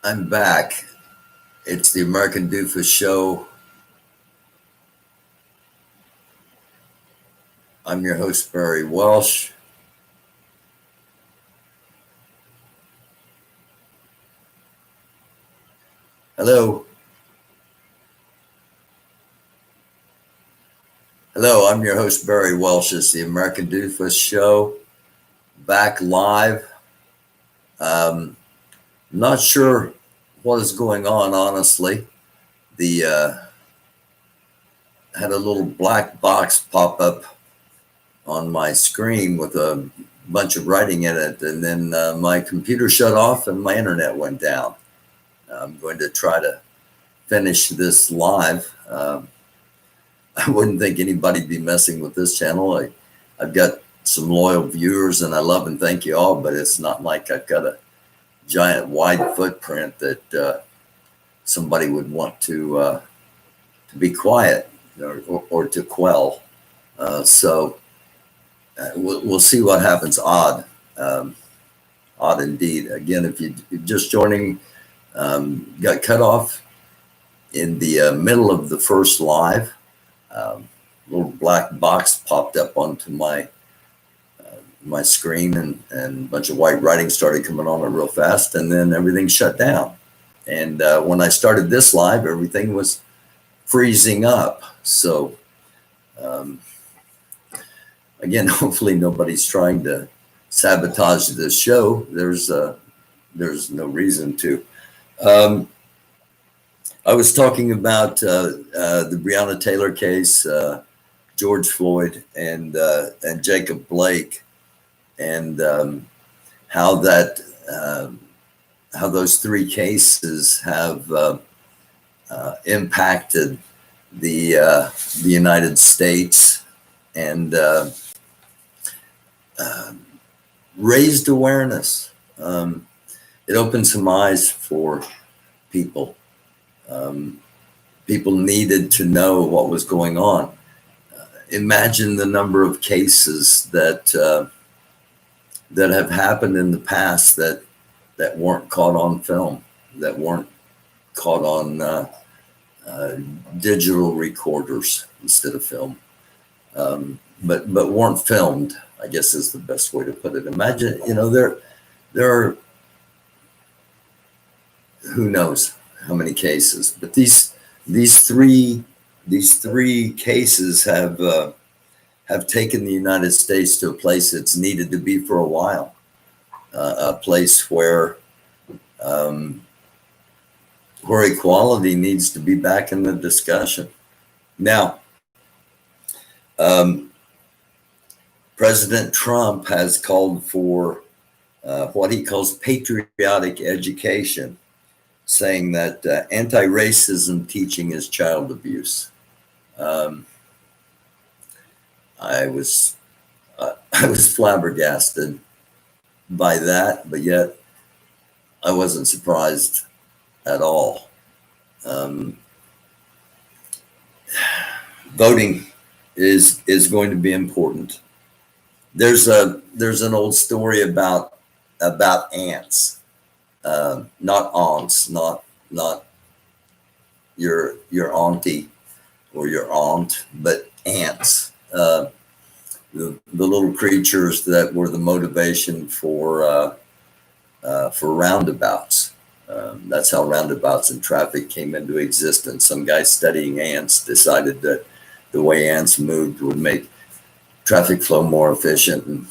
I'm back. It's the American Doofus Show. I'm your host, Barry Welsh. Hello. Hello, I'm your host, Barry Welsh. It's the American Doofus Show. Back live. Not sure what is going on, honestly. The had a little black box pop up on my screen with a bunch of writing in it, and then my computer shut off and my internet went down. I'm going to try to finish this live. I wouldn't think anybody'd be messing with this channel. I've got some loyal viewers and I love and thank you all, but it's not like I've got a giant wide footprint that somebody would want to be quiet or to quell. So we'll see what happens. Odd indeed. Again, if you're just joining, got cut off in the middle of the first live. Little black box popped up onto my screen, and a bunch of white writing started coming on real fast, and then everything shut down. And when I started this live, everything was freezing up. So again, hopefully nobody's trying to sabotage this show. There's no reason to. I was talking about the Breonna Taylor case, George Floyd, and Jacob Blake, and how those three cases have impacted the United States and raised awareness. It opened some eyes for people. People needed to know what was going on. Imagine the number of cases that have happened in the past that weren't caught on film, that weren't caught on digital recorders instead of film, but weren't filmed, I guess is the best way to put it. Imagine, there are, who knows how many cases, but these three cases have taken the United States to a place it's needed to be for a while, a place where equality needs to be back in the discussion. Now, President Trump has called for what he calls patriotic education, saying that anti-racism teaching is child abuse. I was flabbergasted by that, but yet I wasn't surprised at all. Voting is going to be important. There's an old story about ants. Not aunts, not your auntie or your aunt, but ants. The little creatures that were the motivation for roundabouts. That's how roundabouts and traffic came into existence. Some guy studying ants decided that the way ants moved would make traffic flow more efficient,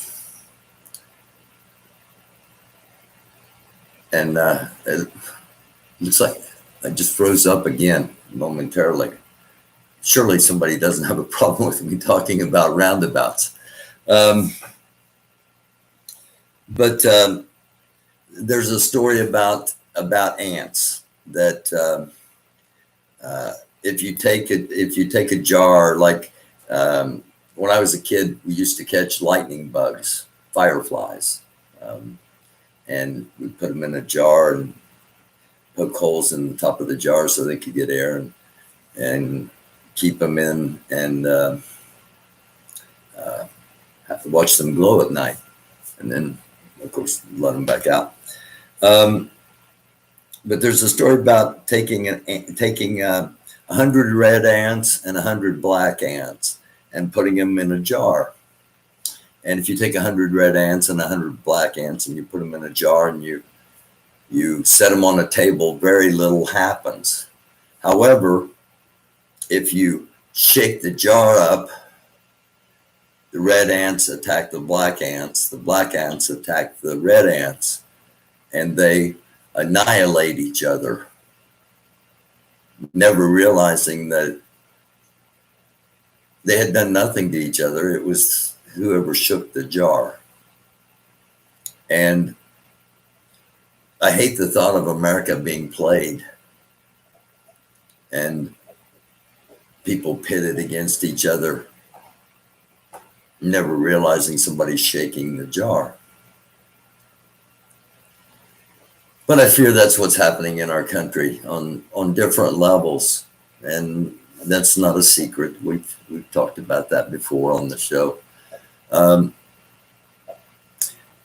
and it looks like I just froze up again momentarily. Surely somebody doesn't have a problem with me talking about roundabouts. But there's a story about ants that if you take a jar, like when I was a kid, we used to catch lightning bugs, fireflies. And we put them in a jar and poke holes in the top of the jar so they could get air and keep them in and have to watch them glow at night. And then, of course, let them back out. But there's a story about taking 100 red ants and 100 black ants and putting them in a jar. And if you take 100 red ants and 100 black ants and you put them in a jar and you set them on a table, very little happens. However, if you shake the jar up, the red ants attack the black ants attack the red ants, and they annihilate each other, never realizing that they had done nothing to each other. It was whoever shook the jar. And I hate the thought of America being played and people pitted against each other, never realizing somebody's shaking the jar. But I fear that's what's happening in our country on different levels. And that's not a secret. We've talked about that before on the show.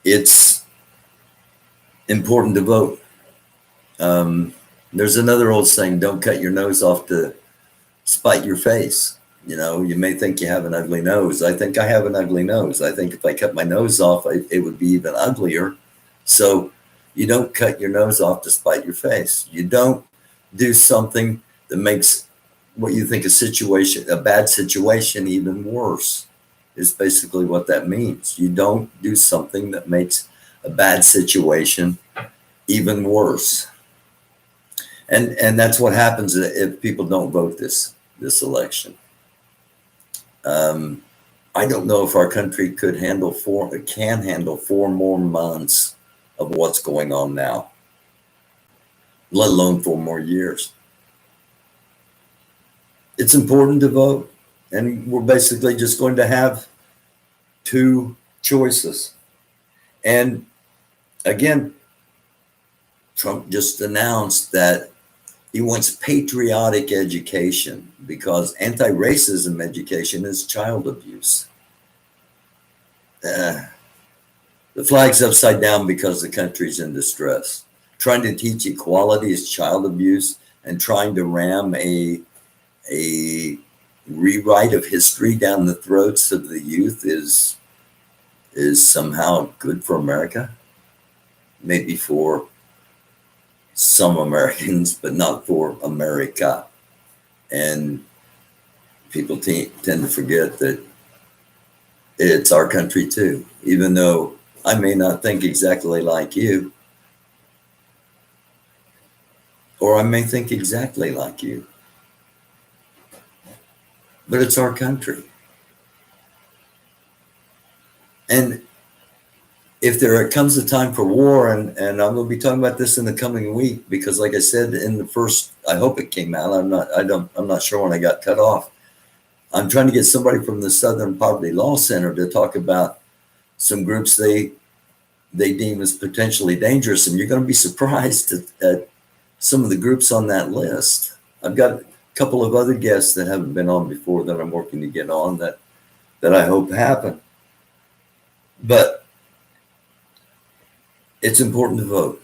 It's important to vote. There's another old saying, don't cut your nose off to spite your face. You know, you may think you have an ugly nose. I think I have an ugly nose. I think if I cut my nose off, it would be even uglier. So you don't cut your nose off to spite your face. You don't do something that makes what you think a bad situation, even worse, is basically what that means. You don't do something that makes a bad situation even worse. And that's what happens if people don't vote this election. I don't know if our country can handle 4 more months of what's going on now, let alone 4 more years. It's important to vote, and we're basically just going to have 2 choices. And again, Trump just announced that he wants patriotic education because anti-racism education is child abuse. The flag's upside down because the country's in distress. Trying to teach equality is child abuse, and trying to ram a rewrite of history down the throats of the youth is somehow good for America. Maybe for some Americans, but not for America. And people tend to forget that it's our country too, even though I may not think exactly like you, or I may think exactly like you, but it's our country. And if there comes a time for war, and I'm going to be talking about this in the coming week, because like I said in the first, I hope it came out. I'm not sure when I got cut off. I'm trying to get somebody from the Southern Poverty Law Center to talk about some groups they deem as potentially dangerous, and you're going to be surprised at some of the groups on that list. I've got a couple of other guests that haven't been on before that I'm working to get on that I hope happen. But it's important to vote.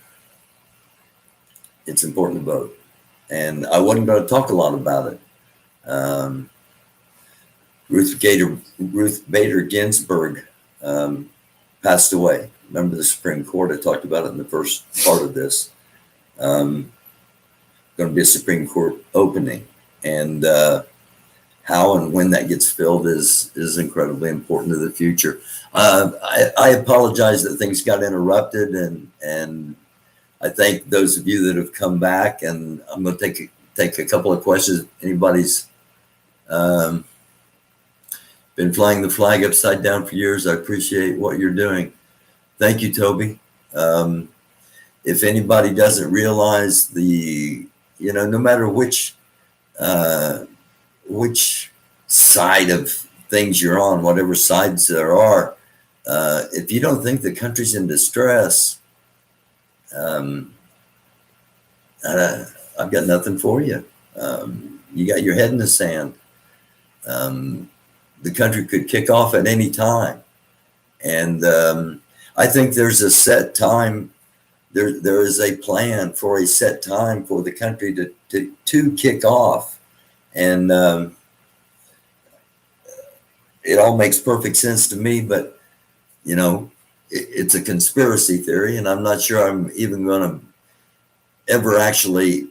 It's important to vote. And I wasn't going to talk a lot about it. Ruth Bader Ginsburg passed away. Remember the Supreme Court? I talked about it in the first part of this. Going to be a Supreme Court opening. And how and when that gets filled is incredibly important to the future. I apologize that things got interrupted, and I thank those of you that have come back. And I'm going to take a couple of questions. Anybody's been flying the flag upside down for years. I appreciate what you're doing. Thank you, Toby. If anybody doesn't realize no matter which side of things you're on, whatever sides there are, if you don't think the country's in distress, I've got nothing for you. You got your head in the sand. The country could kick off at any time. And I think there's a set time there is a plan for a set time for the country to kick off. And it all makes perfect sense to me, but it's a conspiracy theory, and I'm not sure I'm even going to ever actually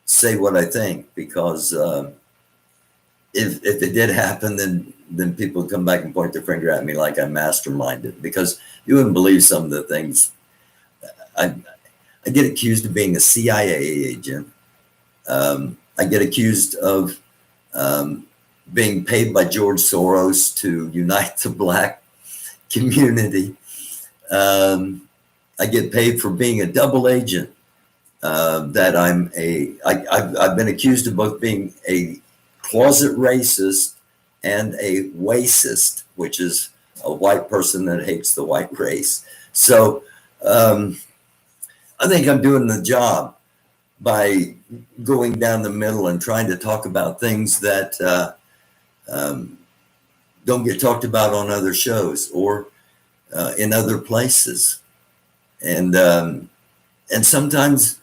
say what I think, because if it did happen, then people would come back and point their finger at me like I masterminded, because you wouldn't believe some of the things. I get accused of being a CIA agent. I get accused of being paid by George Soros to unite the Black community. I get paid for being a double agent. That I've been accused of both being a closet racist and a racist, which is a white person that hates the white race. So I think I'm doing the job by going down the middle and trying to talk about things that don't get talked about on other shows or in other places. And sometimes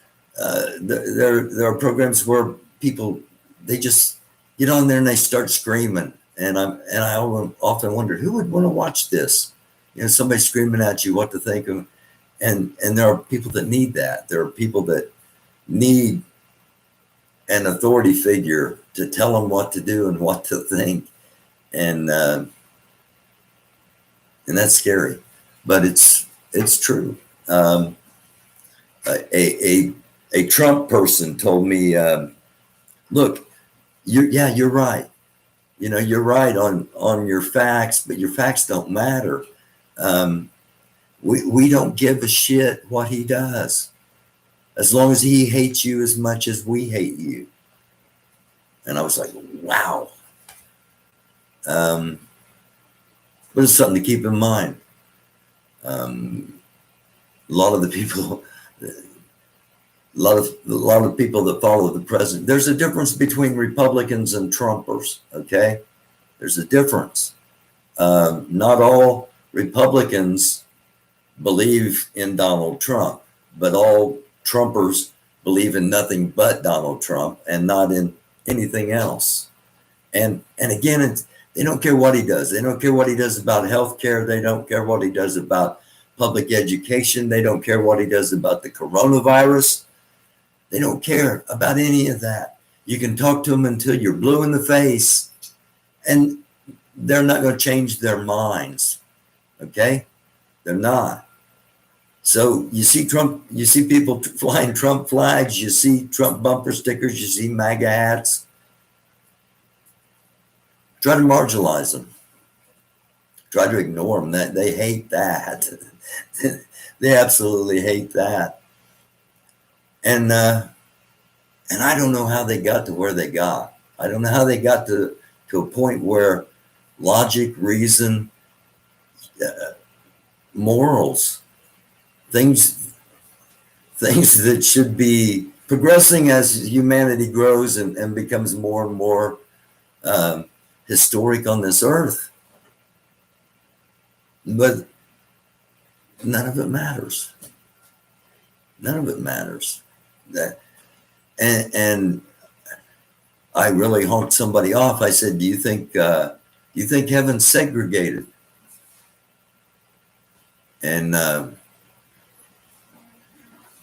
there are programs where people, they just get on there and they start screaming. And I often wondered, who would want to watch this? Somebody screaming at you what to think of. And there are people that need that. There are people that need an authority figure to tell them what to do and what to think. And that's scary, but it's true. A Trump person told me, look, you're right. You're right on your facts, but your facts don't matter. We don't give a shit what he does, as long as he hates you as much as we hate you. And I was like, wow. But it's something to keep in mind. A lot of people that follow the president. There's a difference between Republicans and Trumpers. Okay, there's a difference. Not all Republicans believe in Donald Trump, but all Trumpers believe in nothing but Donald Trump and not in anything else. And again, they don't care what he does. They don't care what he does about healthcare. They don't care what he does about public education. They don't care what he does about the coronavirus. They don't care about any of that. You can talk to them until you're blue in the face, and they're not going to change their minds. Okay? They're not. So you see Trump, you see people flying Trump flags, you see Trump bumper stickers, you see MAGA hats. Try to marginalize them. Try to ignore them. They hate that. They absolutely hate that. And I don't know how they got to where they got. I don't know how they got to a point where logic, reason, morals, things that should be progressing as humanity grows and becomes more and more historic on this earth. But none of it matters. None of it matters. And I really honked somebody off. I said, do you think heaven's segregated? And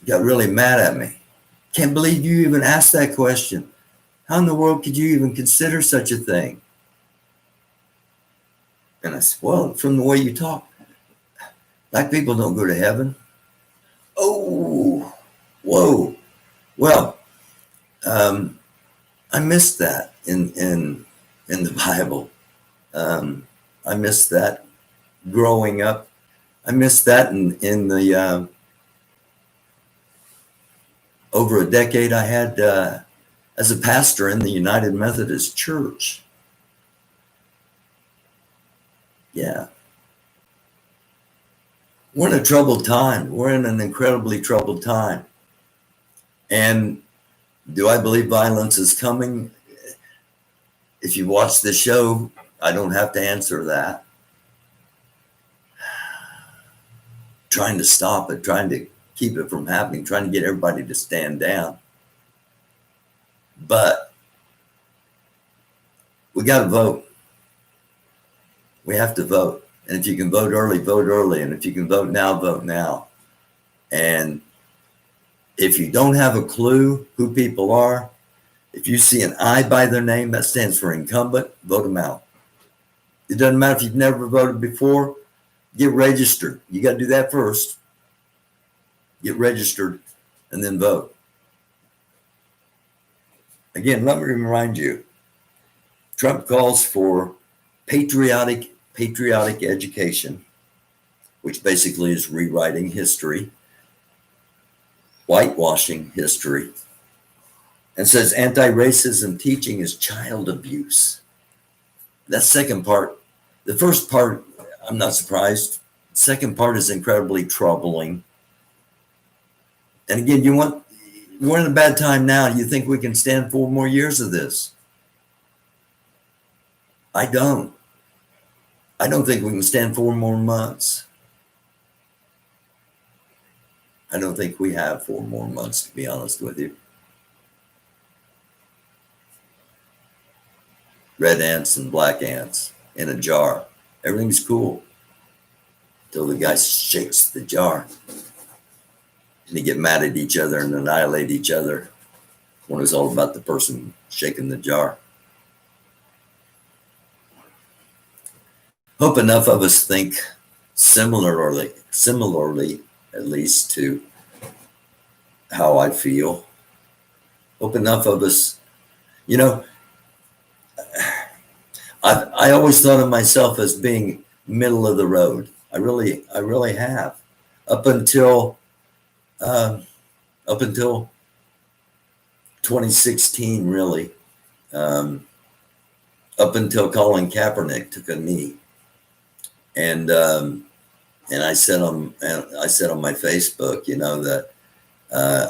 got really mad at me. Can't believe you even asked that question. How in the world could you even consider such a thing? And I said, well, from the way you talk, black people don't go to heaven. Oh, whoa. Well, I missed that in the Bible. I missed that growing up. I missed that in the over a decade I had as a pastor in the United Methodist Church. Yeah. We're in a troubled time. We're in an incredibly troubled time. And do I believe violence is coming? If you watch the show, I don't have to answer that. trying to stop it, trying to keep it from happening, trying to get everybody to stand down. But we got to vote. We have to vote. And if you can vote early, vote early. And if you can vote now, vote now. And if you don't have a clue who people are, if you see an I by their name, that stands for incumbent, vote them out. It doesn't matter if you've never voted before, get registered. You got to do that first. Get registered and then vote. Again, let me remind you, Trump calls for patriotic education, which basically is rewriting history, whitewashing history, and says anti-racism teaching is child abuse. That second part, the first part, I'm not surprised. The second part is incredibly troubling. And again, we're in a bad time now. You think we can stand 4 more years of this? I don't. I don't think we can stand 4 more months. I don't think we have 4 more months, to be honest with you. Red ants and black ants in a jar. Everything's cool until the guy shakes the jar. And they get mad at each other and annihilate each other when it's all about the person shaking the jar. Hope enough of us think similarly, at least to how I feel. Hope enough of us, I always thought of myself as being middle of the road. I really have. Up until 2016, really. Up until Colin Kaepernick took a knee. And I said on my Facebook, that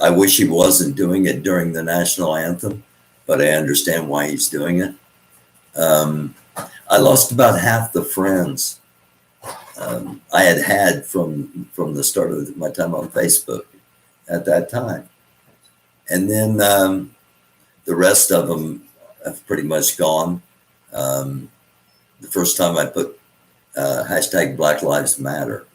I wish he wasn't doing it during the national anthem, but I understand why he's doing it. I lost about half the friends I had from the start of my time on Facebook at that time. And then the rest of them have pretty much gone. The first time I put hashtag Black Lives Matter.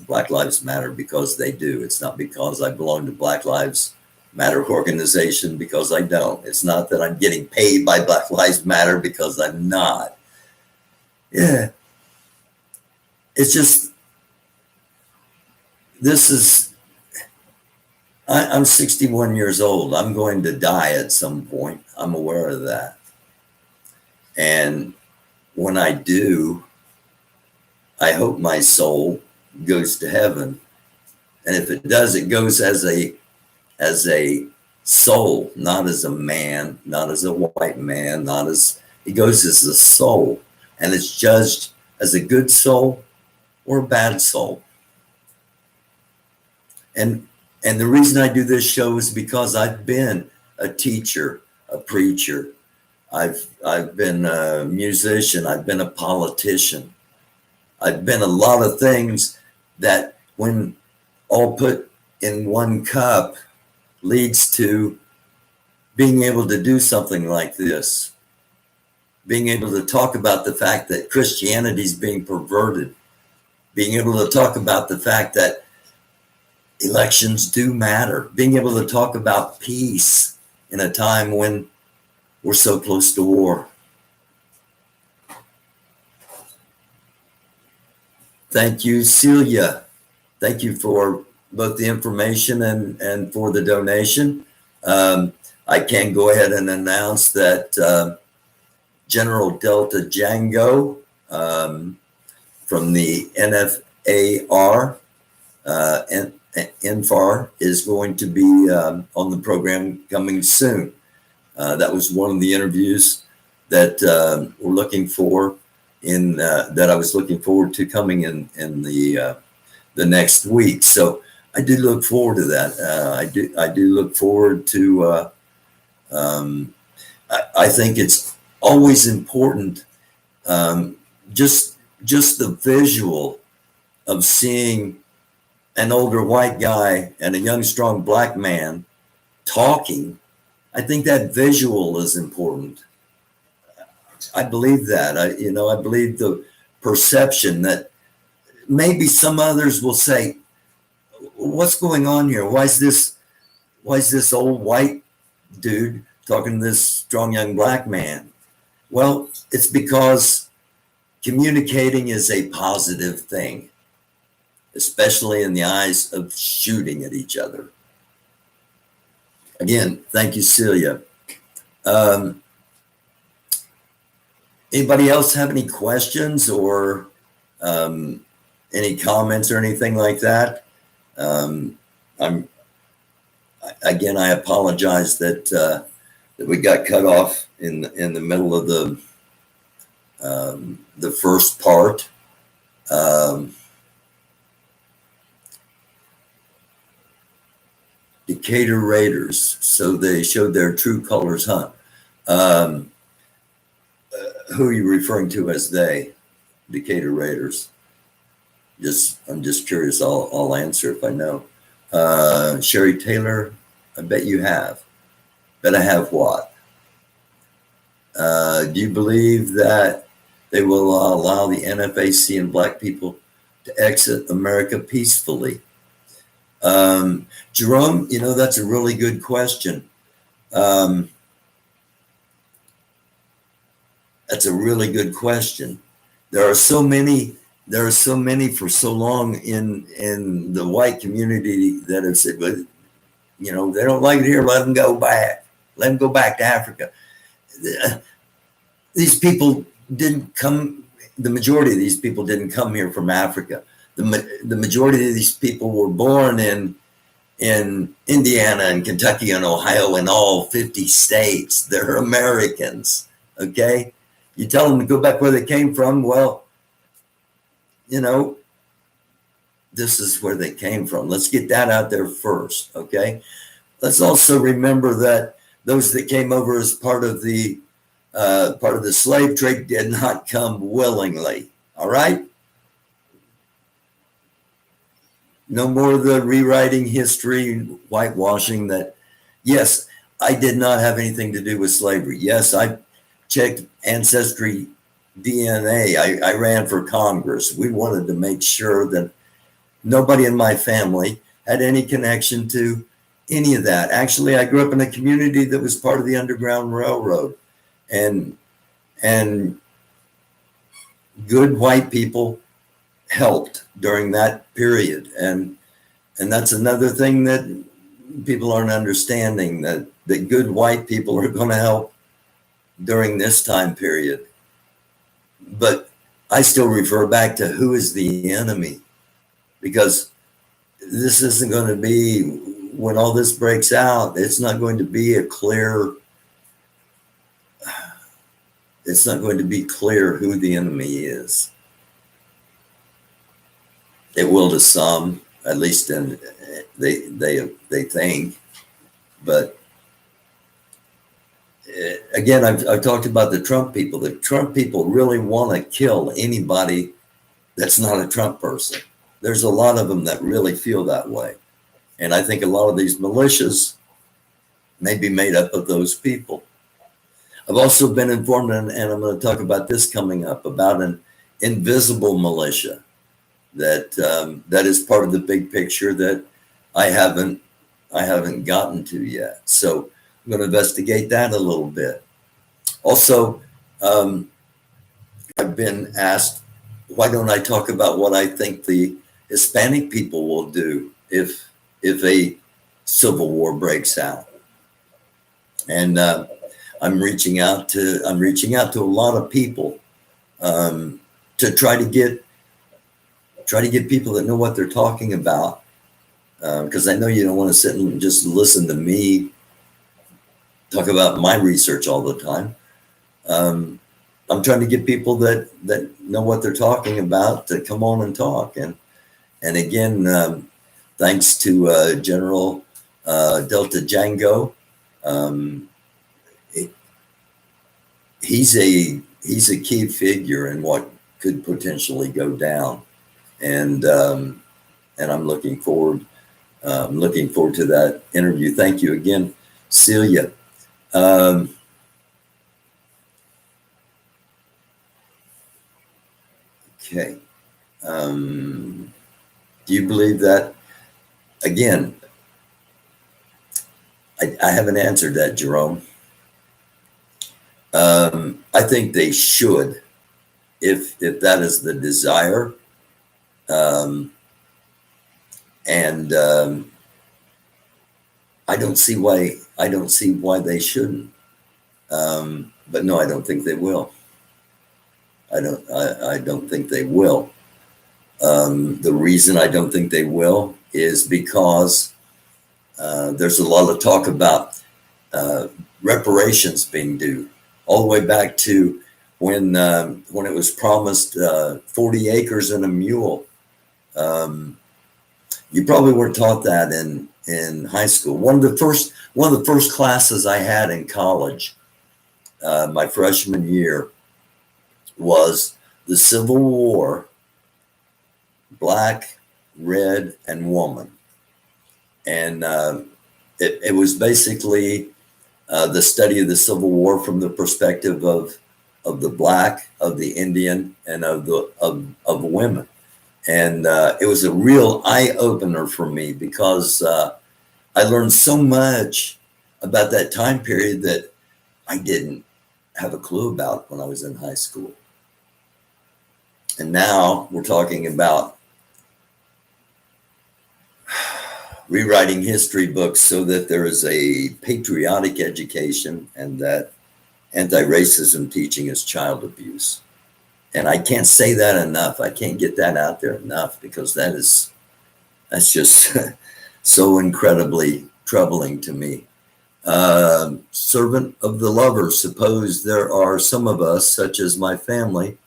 Black Lives Matter because they do. It's not because I belong to Black Lives Matter organization, because I don't. It's not that I'm getting paid by Black Lives Matter, because I'm not. Yeah. It's just, I'm 61 years old. I'm going to die at some point. I'm aware of that. And when I do, I hope my soul goes to heaven. And if it does, it goes as a soul, not as a man, not as a white man, it goes as a soul. And it's judged as a good soul or a bad soul. And the reason I do this show is because I've been a teacher, a preacher. I've been a musician. I've been a politician. I've been a lot of things that, when all put in one cup, leads to being able to do something like this. Being able to talk about the fact that Christianity is being perverted. Being able to talk about the fact that elections do matter. Being able to talk about peace in a time when we're so close to war. Thank you, Celia. Thank you for both the information and for the donation. I can go ahead and announce that General Delta Django from the NFAR, NFAR, is going to be on the program coming soon. That was one of the interviews that we're looking for that I was looking forward to coming in the next week. So I do look forward to that. I do look forward to. I think it's always important. Just the visual of seeing an older white guy and a young, strong black man talking, I think that visual is important. I believe that. I believe the perception that maybe some others will say, "What's going on here? Why is this old white dude talking to this strong young black man?" Well, it's because communicating is a positive thing, especially in the eyes of shooting at each other. Again, thank you, Celia. Anybody else have any questions or any comments or anything like that? I apologize that we got cut off in the middle of the first part. Decatur Raiders, so they showed their true colors, huh? Who are you referring to as they? Decatur Raiders. I'm just curious. I'll answer if I know. Sherry Taylor, I bet you have. Bet I have what? Do you believe that they will allow the NFAC and black people to exit America peacefully? Jerome, that's a really good question. That's a really good question. There are so many for so long in the white community that have said, but they don't like it here, let them go back. Let them go back to Africa. These people didn't come, the majority of these people didn't come here from Africa. The majority of these people were born in Indiana and Kentucky and Ohio and all 50 states. They're Americans, okay? You tell them to go back where they came from, well, this is where they came from. Let's get that out there first, okay? Let's also remember that those that came over as part of the slave trade did not come willingly, all right? No more of the rewriting history, whitewashing that, yes, I did not have anything to do with slavery. Yes, I checked Ancestry DNA. I ran for Congress. We wanted to make sure that nobody in my family had any connection to any of that. Actually, I grew up in a community that was part of the Underground Railroad, and good white people helped during that period. And that's another thing that people aren't understanding, that good white people are going to help during this time period. But I still refer back to who is the enemy, because this isn't going to be, when all this breaks out, it's not going to be clear who the enemy is. It will to some, at least they think. But again, I've talked about the Trump people. The Trump people really want to kill anybody that's not a Trump person. There's a lot of them that really feel that way. And I think a lot of these militias may be made up of those people. I've also been informed, and I'm going to talk about this coming up, about an invisible militia that is part of the big picture that I haven't gotten to yet. So I'm going to investigate that a little bit. Also, I've been asked, why don't I talk about what I think the Hispanic people will do if a civil war breaks out? And I'm reaching out to a lot of people to try to get people that know what they're talking about, because I know you don't want to sit and just listen to me talk about my research all the time. I'm trying to get people that know what they're talking about to come on and talk. And again, thanks to General Delta Django. He's a key figure in what could potentially go down. And and I'm looking forward to that interview. Thank you again, Celia. Okay. Do you believe that? Again, I haven't answered that, Jerome. I think they should, if that is the desire. And I don't see why they shouldn't. But no, I don't think they will. I don't think they will. The reason I don't think they will is because there's a lot of talk about reparations being due, all the way back to when it was promised 40 acres and a mule. You probably weren't taught that in high school. One of the first classes I had in college, my freshman year, was the Civil War, Black, Red, and Woman. And it was basically the study of the Civil War from the perspective of the Black, of the Indian, and of women. And it was a real eye-opener for me, because I learned so much about that time period that I didn't have a clue about when I was in high school. And now we're talking about rewriting history books so that there is a patriotic education, and that anti-racism teaching is child abuse. And I can't say that enough. I can't get that out there enough, because that's just so incredibly troubling to me. Servant of the lover. Suppose there are some of us, such as my family,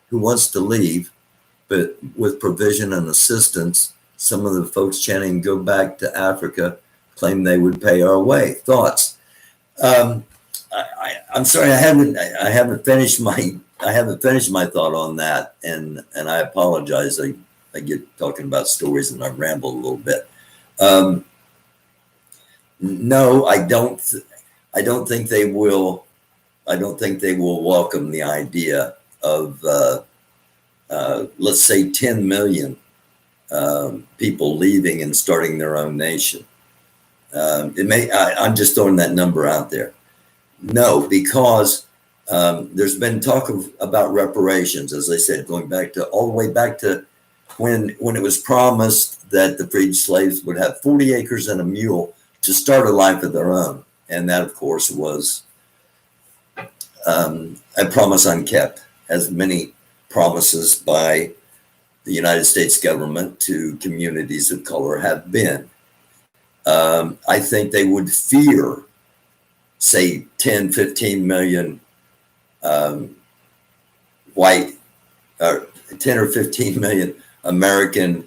who wants to leave, but with provision and assistance, some of the folks chanting "Go back to Africa" claim they would pay our way. Thoughts? I'm sorry, I haven't finished my thought on that, and I apologize. I get talking about stories and I ramble a little bit. No, I don't think they will. I don't think they will welcome the idea of let's say 10 million people leaving and starting their own nation. I'm just throwing that number out there. No, because there's been talk about reparations, as I said, going back to all the way back to when it was promised that the freed slaves would have 40 acres and a mule to start a life of their own. And that, of course, was a promise unkept, as many promises by the United States government to communities of color have been. I think they would fear, say, 10, 15 million white, or 10 or 15 million American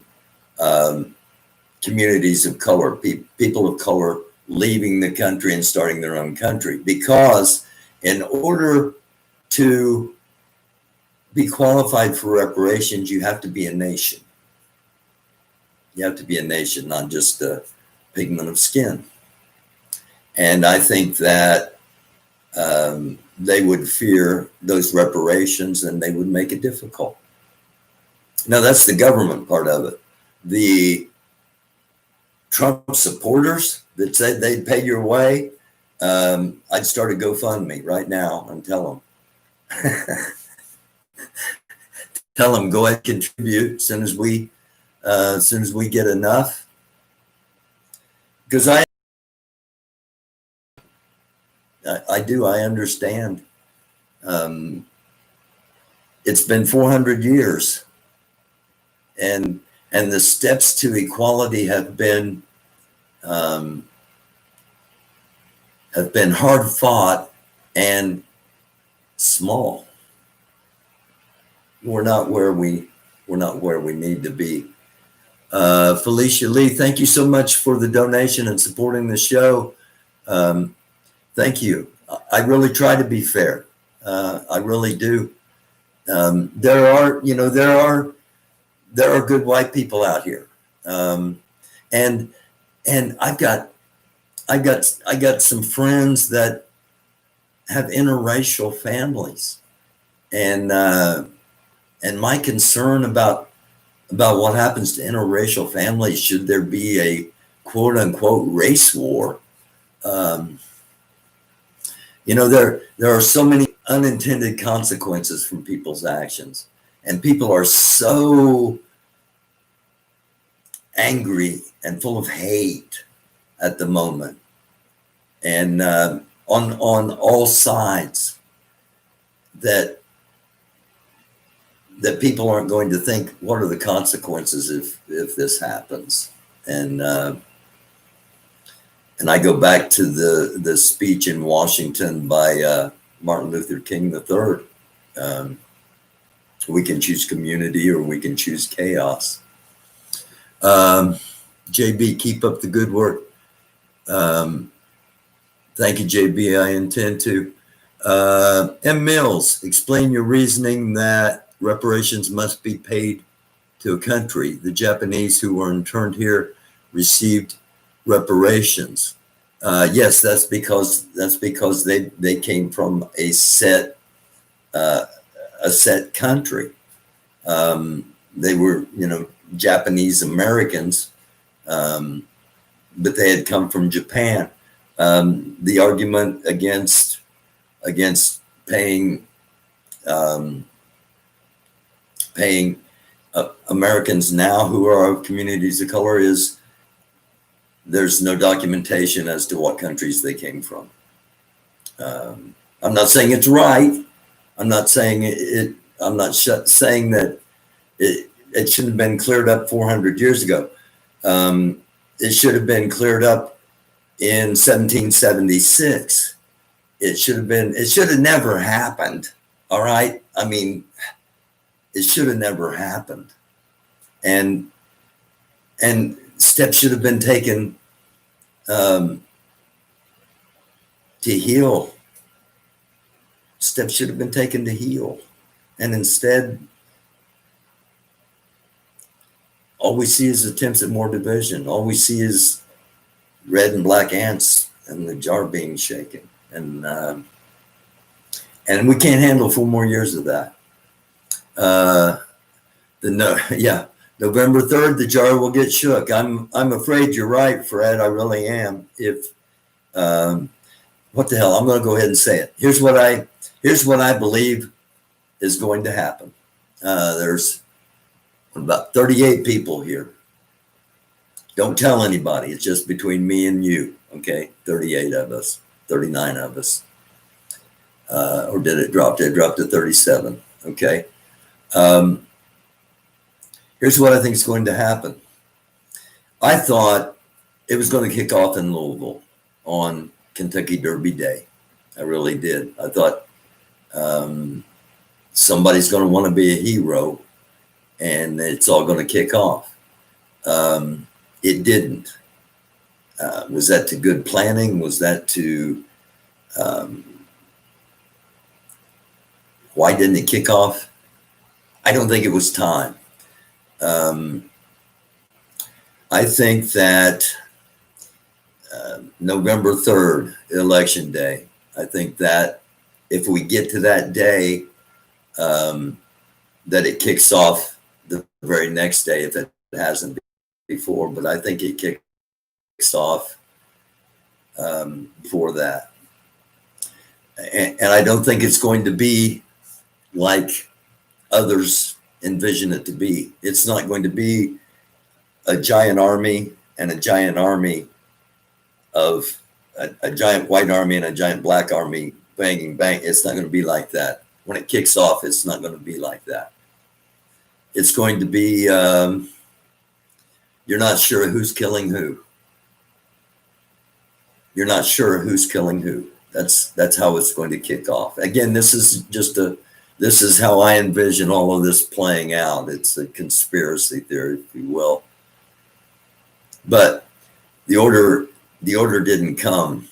communities of color, people of color leaving the country and starting their own country. Because in order to be qualified for reparations, you have to be a nation. You have to be a nation, not just a pigment of skin. And I think that they would fear those reparations, and they would make it difficult. Now, that's the government part of it. The Trump supporters that said they'd pay your way, I'd start a GoFundMe right now and tell them, go ahead, contribute as soon as we get enough. Because I understand. It's been 400 years, and the steps to equality have been hard fought and small. We're not where we need to be. Felicia Lee, thank you so much for the donation and supporting the show. Thank you. I really try to be fair. I really do. There are good white people out here. Um, and I got some friends that have interracial families, and my concern about what happens to interracial families should there be a quote unquote race war. Um, there are so many unintended consequences from people's actions, and people are so angry and full of hate at the moment, and on all sides, that people aren't going to think, what are the consequences if this happens? And I go back to the speech in Washington by Martin Luther King III. We can choose community or we can choose chaos. JB, keep up the good work. Thank you, JB. I intend to. M. Mills, explain your reasoning that reparations must be paid to a country. The Japanese who were interned here received reparations. Yes, that's because they came from a set country. They were, Japanese Americans, but they had come from Japan. The argument against paying Americans now who are of communities of color is there's no documentation as to what countries they came from. I'm not saying it's right. I'm not saying it. I'm not saying that it should have been cleared up 400 years ago. It should have been cleared up in 1776. It should have never happened. All right. I mean, it should have never happened. And steps should have been taken to heal. Steps should have been taken to heal. And instead, all we see is attempts at more division. All we see is red and black ants and the jar being shaken. And we can't handle 4 more years of that. November 3rd, the jar will get shook. I'm afraid you're right, Fred. I really am. What the hell? I'm going to go ahead and say it. Here's what I believe is going to happen. There's about 38 people here. Don't tell anybody. It's just between me and you. Okay, 38 of us, 39 of us. Or did it drop? Did it drop to 37? Okay. Here's what I think is going to happen. I thought it was going to kick off in Louisville on Kentucky Derby Day. I really did. I thought somebody's going to want to be a hero and it's all going to kick off. It didn't. Was that to good planning? Was that to why didn't it kick off? I don't think it was time. I think that November 3rd, Election Day, I think that if we get to that day, that it kicks off the very next day, if it hasn't before, but I think it kicks off before that. And I don't think it's going to be like others envision it to be. It's not going to be a giant army and a giant army of a giant white army and a giant black army banging bang. It's not going to be like that. When it kicks off, it's not going to be like that. It's going to be you're not sure who's killing who. You're not sure who's killing who. That's how it's going to kick off. Again, this is how I envision all of this playing out. It's a conspiracy theory, if you will. But the order didn't come.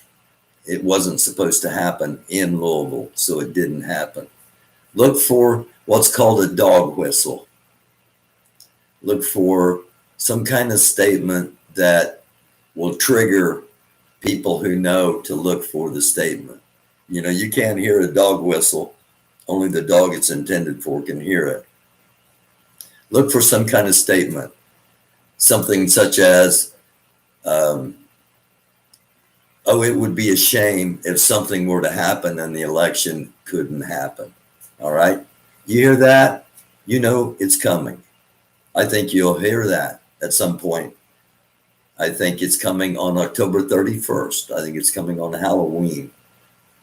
It wasn't supposed to happen in Louisville, so it didn't happen. Look for what's called a dog whistle. Look for some kind of statement that will trigger people who know to look for the statement. You know, you can't hear a dog whistle. Only the dog it's intended for can hear it. Look for some kind of statement. Something such as, oh, it would be a shame if something were to happen and the election couldn't happen. All right. You hear that? You know it's coming. I think you'll hear that at some point. I think it's coming on October 31st. I think it's coming on Halloween.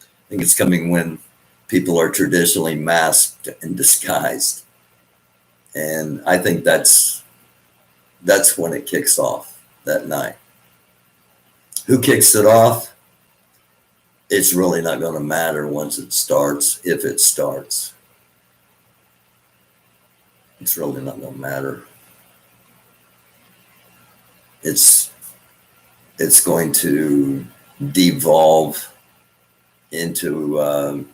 I think it's coming when people are traditionally masked and disguised. And I think that's when it kicks off that night. Who kicks it off? It's really not going to matter once it starts, if it starts. It's really not going to matter. It's going to devolve into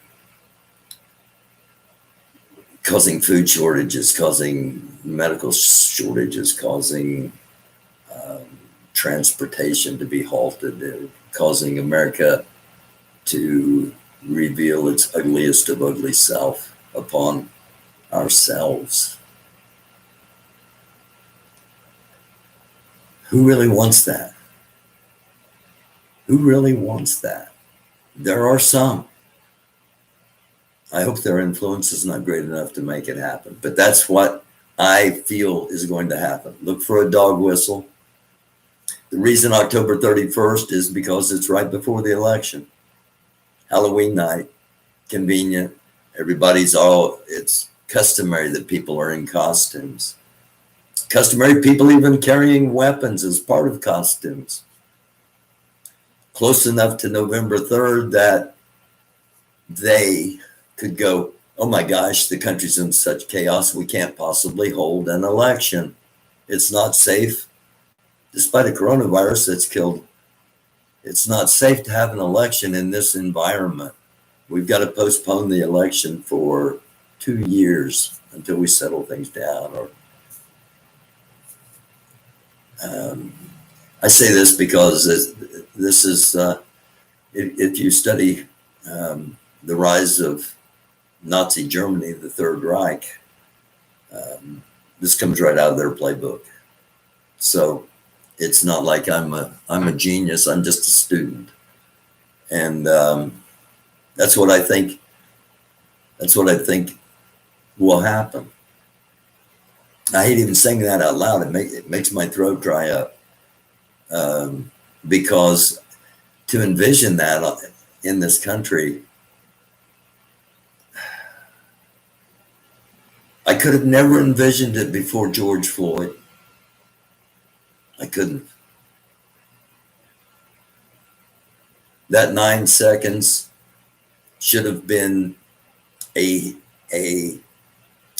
causing food shortages, causing medical shortages, causing transportation to be halted, causing America to reveal its ugliest of ugly self upon ourselves. Who really wants that? Who really wants that? There are some. I hope their influence is not great enough to make it happen, but that's what I feel is going to happen. Look for a dog whistle. The reason October 31st is because it's right before the election. Halloween night, convenient. It's customary that people are in costumes. Customary people even carrying weapons as part of costumes. Close enough to November 3rd that they could go, oh my gosh, the country's in such chaos, we can't possibly hold an election. It's not safe. Despite a coronavirus that's killed, it's not safe to have an election in this environment. We've got to postpone the election for 2 years until we settle things down. I say this because this is, if you study the rise of Nazi Germany, the Third Reich, this comes right out of their playbook. So it's not like I'm a genius. I'm just a student, and that's what I think. That's what I think will happen. I hate even saying that out loud. It makes my throat dry up, because to envision that in this country, I could have never envisioned it before George Floyd. I couldn't. That 9 seconds should have been a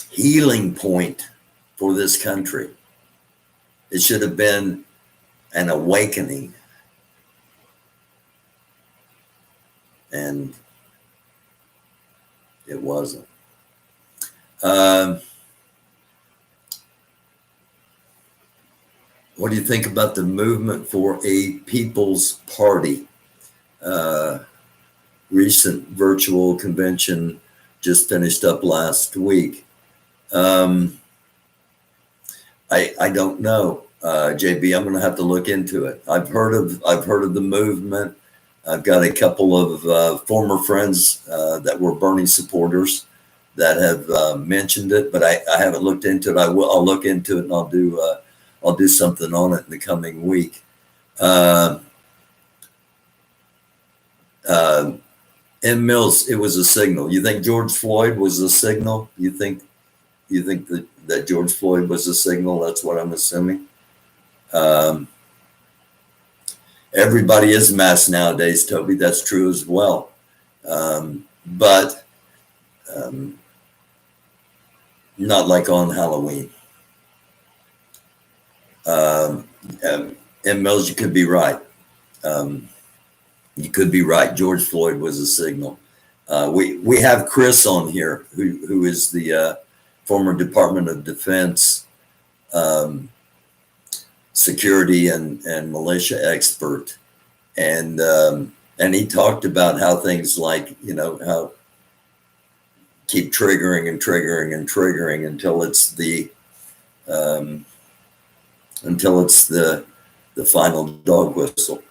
healing point for this country. It should have been an awakening. And it wasn't. What do you think about the movement for a People's Party? Recent virtual convention just finished up last week. I don't know, JB. I'm going to have to look into it. I've heard of the movement. I've got a couple of former friends that were Bernie supporters that have mentioned it, but I haven't looked into it. I'll look into it, and I'll do something on it in the coming week. M. Mills, it was a signal. You think George Floyd was a signal? You think that George Floyd was a signal? That's what I'm assuming. Everybody is masked nowadays, Toby. That's true as well. But not like on Halloween. M. Mills, you could be right. You could be right. George Floyd was a signal. We have Chris on here, who is the former Department of Defense security and militia expert, and he talked about how things like, how keep triggering and triggering and triggering until it's the final dog whistle.